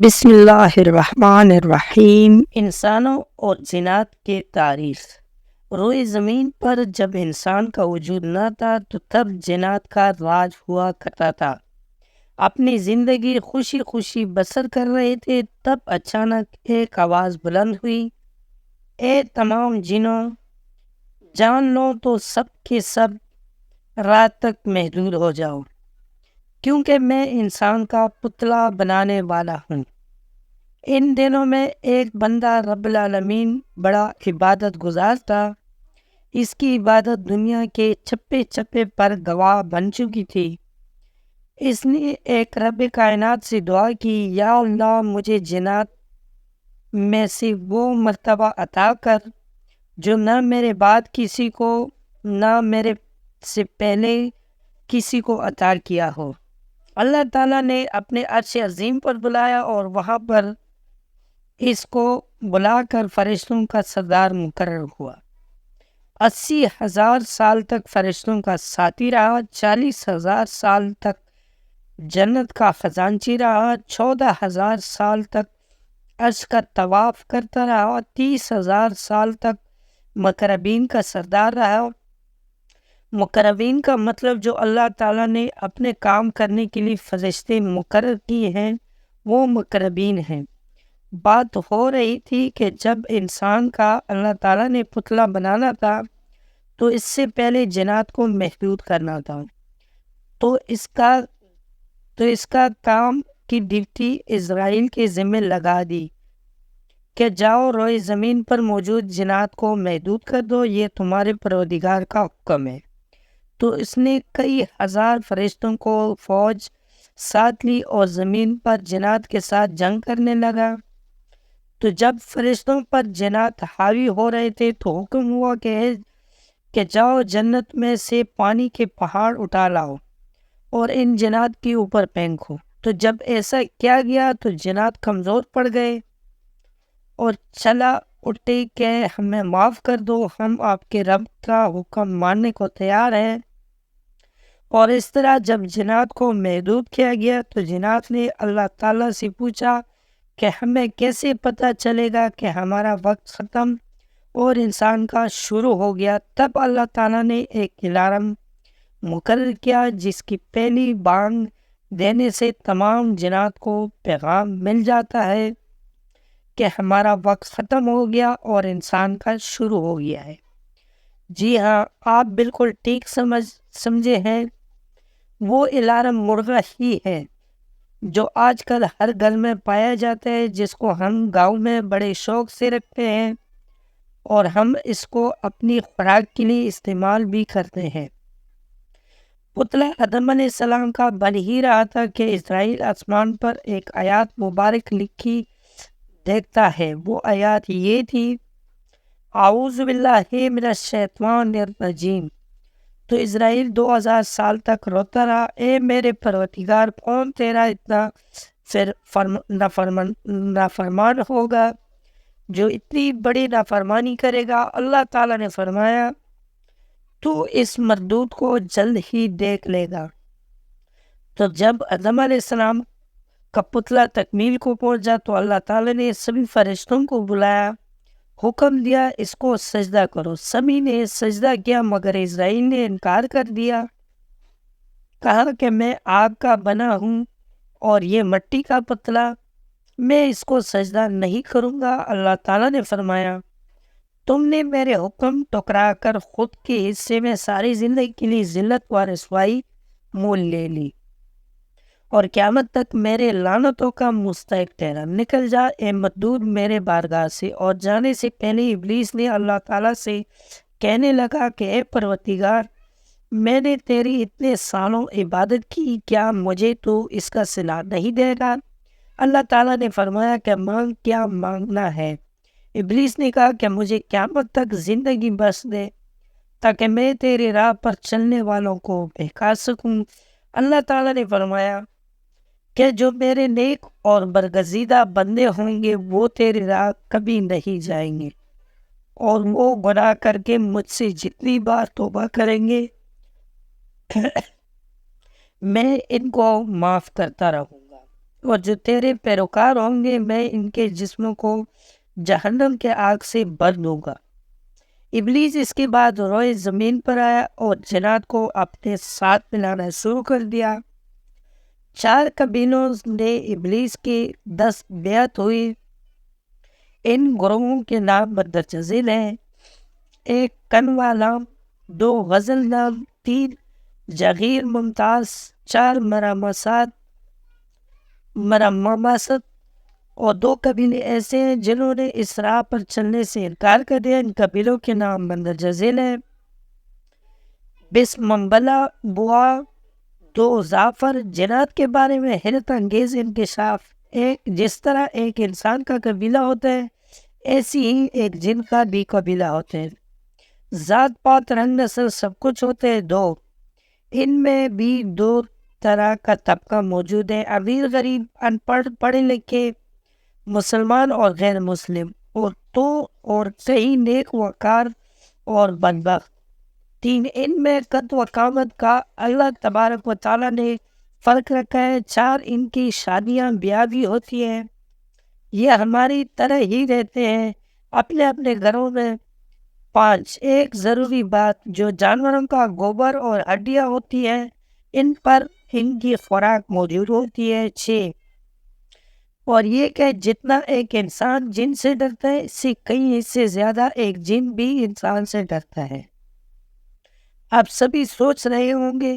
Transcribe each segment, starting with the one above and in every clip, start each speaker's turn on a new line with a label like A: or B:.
A: بسم اللہ الرحمن الرحیم۔ انسانوں اور جنات کے تاریخ۔ روئے زمین پر جب انسان کا وجود نہ تھا تو تب جنات کا راج ہوا کرتا تھا۔ اپنی زندگی خوشی خوشی بسر کر رہے تھے، تب اچانک ایک آواز بلند ہوئی، اے تمام جنوں، جان لو تو سب کے سب رات تک محدود ہو جاؤ، کیونکہ میں انسان کا پتلا بنانے والا ہوں۔ ان دنوں میں ایک بندہ رب العالمین بڑا عبادت گزار تھا۔ اس کی عبادت دنیا کے چپے چپے پر گواہ بن چکی تھی۔ اس نے ایک رب کائنات سے دعا کی، یا اللہ مجھے جنات میں سے وہ مرتبہ عطا کر جو نہ میرے بعد کسی کو نہ میرے سے پہلے کسی کو عطا کیا ہو۔ اللہ تعالیٰ نے اپنے عرش عظیم پر بلایا اور وہاں پر اس کو بلا کر فرشتوں کا سردار مقرر ہوا۔ 80,000 سال تک فرشتوں کا ساتھی رہا، 40,000 سال تک جنت کا خزانچی رہا، 14,000 سال تک عرش کا طواف کرتا رہا، 30,000 سال تک مقربین کا سردار رہا۔ مقربین کا مطلب جو اللہ تعالیٰ نے اپنے کام کرنے کے لیے فرشتے مقرر کیے ہیں وہ مقربین ہیں۔ بات ہو رہی تھی کہ جب انسان کا اللہ تعالیٰ نے پتلا بنانا تھا تو اس سے پہلے جنات کو محدود کرنا تھا، تو اس کا کام کی ڈیوٹی اسرائیل کے ذمہ لگا دی کہ جاؤ روئے زمین پر موجود جنات کو محدود کر دو، یہ تمہارے پروردگار کا حکم ہے۔ تو اس نے کئی ہزار فرشتوں کو فوج ساتھ لی اور زمین پر جنات کے ساتھ جنگ کرنے لگا۔ تو جب فرشتوں پر جنات حاوی ہو رہے تھے تو حکم ہوا کہ جاؤ جنت میں سے پانی کے پہاڑ اٹھا لاؤ اور ان جنات کے اوپر پھینکو۔ تو جب ایسا کیا گیا تو جنات کمزور پڑ گئے اور چلا اٹھے کہ ہمیں معاف کر دو، ہم آپ کے رب کا حکم ماننے کو تیار ہیں۔ اور اس طرح جب جنات کو محدود کیا گیا تو جنات نے اللہ تعالیٰ سے پوچھا کہ ہمیں کیسے پتہ چلے گا کہ ہمارا وقت ختم اور انسان کا شروع ہو گیا۔ تب اللہ تعالیٰ نے ایک الارم مقرر کیا جس کی پہلی بانگ دینے سے تمام جنات کو پیغام مل جاتا ہے کہ ہمارا وقت ختم ہو گیا اور انسان کا شروع ہو گیا ہے۔ جی ہاں، آپ بالکل ٹھیک سمجھے ہیں، وہ الارم مرغا ہی ہے جو آج کل ہر گھر میں پایا جاتا ہے، جس کو ہم گاؤں میں بڑے شوق سے رکھتے ہیں اور ہم اس کو اپنی خوراک کے لیے استعمال بھی کرتے ہیں۔ پتلا آدم علیہ السلام کا بن ہی رہا تھا کہ اسرائیل آسمان پر ایک آیات مبارک لکھی دیکھتا ہے۔ وہ آیات یہ تھی، اعوذ باللہ من الشیطان الرجیم۔ تو اسرائیل 2000 سال تک روتا رہا، اے میرے پروردگار، کون تیرا اتنا نافرمان ہوگا جو اتنی بڑی نافرمانی کرے گا۔ اللہ تعالیٰ نے فرمایا تو اس مردود کو جلد ہی دیکھ لے گا۔ تو جب آدم علیہ السلام کا پتلا تکمیل کو پہنچا تو اللہ تعالیٰ نے سبھی فرشتوں کو بلایا، حکم دیا اس کو سجدہ کرو۔ سبھی نے سجدہ کیا مگر اسرائیل نے انکار کر دیا، کہا کہ میں آگ کا بنا ہوں اور یہ مٹی کا پتلا، میں اس کو سجدہ نہیں کروں گا۔ اللہ تعالیٰ نے فرمایا تم نے میرے حکم ٹکرا کر خود کے حصے میں ساری زندگی کے لیے ذلت و رسوائی مول لے لی اور قیامت تک میرے لعنتوں کا مستحق ٹھہرا۔ نکل جا اے مردود میرے بارگاہ سے۔ اور جانے سے پہلے ابلیس نے اللہ تعالیٰ سے کہنے لگا کہ اے پروردگار، میں نے تیری اتنے سالوں عبادت کی، کیا مجھے تو اس کا صلہ نہیں دے گا؟ اللہ تعالیٰ نے فرمایا کہ مانگ، کیا مانگنا ہے؟ ابلیس نے کہا کہ مجھے قیامت تک زندگی بخش دے تاکہ میں تیرے راہ پر چلنے والوں کو بہکا سکوں۔ اللہ تعالیٰ نے فرمایا کہ جو میرے نیک اور برگزیدہ بندے ہوں گے وہ تیری راہ کبھی نہیں جائیں گے اور وہ گناہ کر کے مجھ سے جتنی بار توبہ کریں گے میں ان کو معاف کرتا رہوں گا۔ اور جو تیرے پیروکار ہوں گے میں ان کے جسموں کو جہنم کے آگ سے بھر دوں گا۔ ابلیس اس کے بعد روئے زمین پر آیا اور جنات کو اپنے ساتھ ملانا شروع کر دیا۔ 4 قبیلوں نے ابلیس کی 10 بیعت ہوئی۔ ان گروہوں کے نام مندرجہ ذیل ہیں: 1 کنوا نام، 2 غزل نام، 3 جغیر ممتاز، 4 مرمست، اور 2 قبیلے ایسے ہیں جنہوں نے اس راہ پر چلنے سے انکار کر دیا۔ ان قبیلوں کے نام مندرجہ ذیل ہیں: بسمنبلا، بوا، 2 زعفر۔ جنات کے بارے میں حیرت انگیز انکشاف: جس طرح ایک انسان کا قبیلہ ہوتا ہے ایسی ہی ایک جن کا بھی قبیلہ ہوتا ہے۔ ذات پات رنگ نسل سب کچھ ہوتے ہیں 2۔ ان میں بھی 2 طرح کا طبقہ موجود ہے: امیر غریب، ان پڑھ پڑھے لکھے، مسلمان اور غیر مسلم، اور صحیح نیک وقار اور بدبخت۔ 3 ان میں قد و قامت کا اللہ تبارک و تعالیٰ نے فرق رکھا ہے۔ 4 ان کی شادیاں بیاہ بھی ہوتی ہیں، یہ ہماری طرح ہی رہتے ہیں اپنے اپنے گھروں میں۔ 5 ایک ضروری بات، جو جانوروں کا گوبر اور ہڈیاں ہوتی ہیں ان پر ان کی خوراک موجود ہوتی ہے۔ 6 اور یہ کہ جتنا ایک انسان جن سے ڈرتا ہے اس سے کئی حصے زیادہ ایک جن بھی انسان سے ڈرتا ہے۔ آپ سبھی سوچ رہے ہوں گے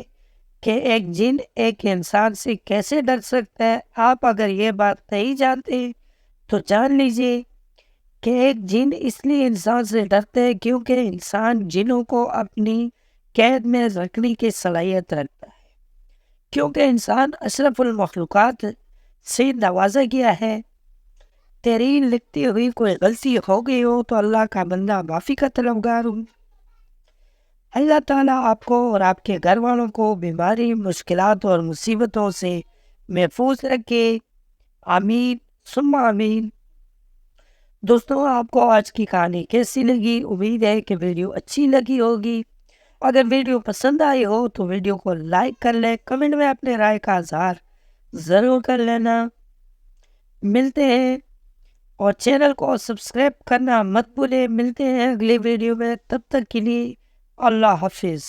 A: کہ ایک جن ایک انسان سے کیسے ڈر سکتا ہے۔ آپ اگر یہ بات نہیں جانتے تو جان لیجئے کہ ایک جن اس لیے انسان سے ڈرتا ہے کیونکہ انسان جنوں کو اپنی قید میں رکھنے کی صلاحیت رکھتا ہے۔ کیونکہ انسان اشرف المخلوقات سے نوازا گیا ہے۔ تحریر لکھتے ہوئی کوئی غلطی ہو گئی ہو تو اللہ کا بندہ معافی کا طلبگار ہوں۔ اللہ تعالیٰ آپ کو اور آپ کے گھر والوں کو بیماری، مشکلات اور مصیبتوں سے محفوظ رکھے، آمین ثم آمین۔ دوستوں، آپ کو آج کی کہانی کیسی لگی؟ امید ہے کہ ویڈیو اچھی لگی ہوگی۔ اگر ویڈیو پسند آئی ہو تو ویڈیو کو لائک کر لیں، کمنٹ میں اپنے رائے کا اظہار ضرور کر لینا۔ ملتے ہیں، اور چینل کو سبسکرائب کرنا مت بھولیں۔ ملتے ہیں اگلی ویڈیو میں، تب تک کے لیے اللہ حافظ۔